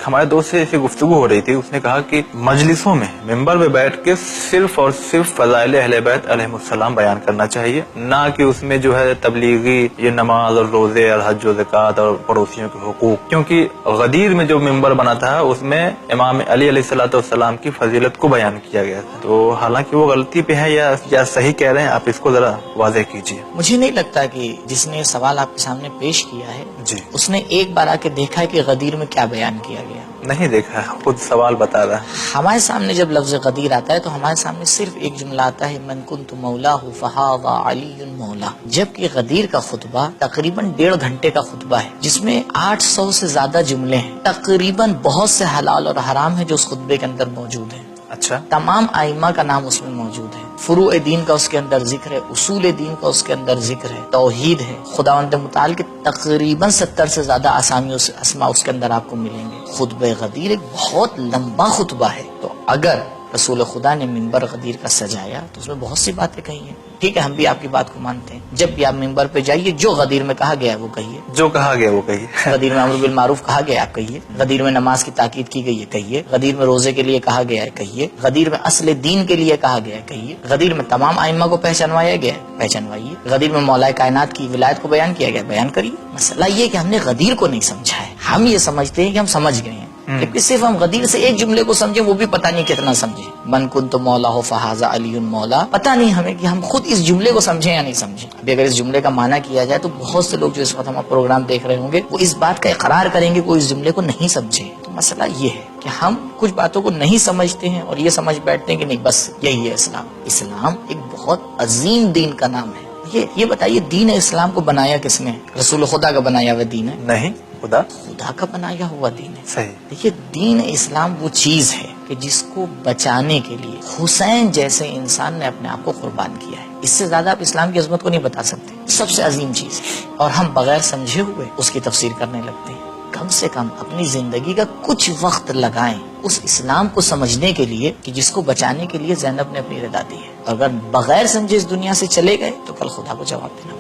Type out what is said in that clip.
ہمارے دوست سے ایسی گفتگو ہو رہی تھی، اس نے کہا کہ مجلسوں میں ممبر پہ بیٹھ کے صرف اور صرف فضائل اہل بیت علیہ السلام بیان کرنا چاہیے، نہ کہ اس میں جو ہے تبلیغی یہ نماز اور روزے اور حج و زکوٰۃ اور پڑوسیوں کے حقوق، کیونکہ غدیر میں جو ممبر بنا تھا اس میں امام علی علیہ السلام کی فضیلت کو بیان کیا گیا تھا۔ تو حالانکہ وہ غلطی پہ ہے یا صحیح کہہ رہے ہیں، آپ اس کو ذرا واضح کیجیے۔ مجھے نہیں لگتا کہ جس نے سوال آپ کے سامنے پیش کیا ہے جی، اس نے ایک بار آ کے دیکھا ہے کہ غدیر میں کیا بیان کیا گیا۔ نہیں دیکھا، خود سوال بتا رہا ہے۔ ہمارے سامنے جب لفظ غدیر آتا ہے تو ہمارے سامنے صرف ایک جملہ آتا ہے، من کنت مولاہ فہذا علی مولا، جبکہ غدیر کا خطبہ تقریباً 1.5 گھنٹے کا خطبہ ہے جس میں 800 سے زیادہ جملے ہیں، تقریباً بہت سے حلال اور حرام ہیں جو اس خطبے کے اندر موجود ہیں۔ اچھا، تمام ائمہ کا نام اس میں موجود ہے، فروع دین کا اس کے اندر ذکر ہے، اصول دین کا اس کے اندر ذکر ہے، توحید ہے، خداوند متعال کے تقریباً 70 سے زیادہ اسماء اس کے اندر آپ کو ملیں گے۔ خطبہ غدیر ایک بہت لمبا خطبہ ہے، تو اگر رسول خدا نے ممبر غدیر کا سجایا تو اس میں بہت سی باتیں کہی ہیں۔ ٹھیک ہے، ہم بھی آپ کی بات کو مانتے ہیں، جب بھی آپ ممبر پہ جائیے جو غدیر میں کہا گیا ہے وہ کہیے، جو کہا گیا وہ کہیے۔ غدیر میں امر بالمعروف کہا گیا ہے آپ کہیے، غدیر میں نماز کی تاکید کی گئی ہے کہیے، غدیر میں روزے کے لیے کہا گیا ہے کہیے، غدیر میں اصل دین کے لیے کہا گیا ہے کہیے، غدیر میں تمام ائمہ کو پہچانوایا گیا ہے پہچانوائیے، غدیر میں مولا کائنات کی ولایت کو بیان کیا گیا ہے بیان کریے۔ مسئلہ یہ کہ ہم نے غدیر کو نہیں سمجھا ہے، ہم یہ سمجھتے ہیں کہ ہم سمجھ گئے ہیں، جبکہ صرف ہم غدیر سے ایک جملے کو سمجھیں وہ بھی پتہ نہیں کتنا سمجھیں، من کنت مولاہ فہذا علی مولا، پتہ نہیں ہمیں کہ ہم خود اس جملے کو سمجھیں یا نہیں سمجھیں۔ ابھی اگر اس جملے کا معنی کیا جائے تو بہت سے لوگ جو اس وقت ہمارا پروگرام دیکھ رہے ہوں گے وہ اس بات کا اقرار کریں گے کہ وہ اس جملے کو نہیں سمجھے۔ تو مسئلہ یہ ہے کہ ہم کچھ باتوں کو نہیں سمجھتے ہیں اور یہ سمجھ بیٹھتے ہیں کہ نہیں بس یہی ہے اسلام۔ اسلام ایک بہت عظیم دین کا نام ہے۔ یہ بتائیے دین اسلام کو بنایا کس نے؟ رسول خدا کا بنایا ہوا دین ہے؟ نہیں، خدا کا بنایا ہوا دین ہے۔ صحیح۔ دیکھیے دین اسلام وہ چیز ہے کہ جس کو بچانے کے لیے حسین جیسے انسان نے اپنے آپ کو قربان کیا ہے، اس سے زیادہ آپ اسلام کی عظمت کو نہیں بتا سکتے، سب سے عظیم چیز ہے، اور ہم بغیر سمجھے ہوئے اس کی تفسیر کرنے لگتے ہیں۔ کم سے کم اپنی زندگی کا کچھ وقت لگائیں اس اسلام کو سمجھنے کے لیے کہ جس کو بچانے کے لیے زینب نے اپنی رضا دی ہے، اور اگر بغیر سمجھے اس دنیا سے چلے گئے تو کل خدا کو جواب دینا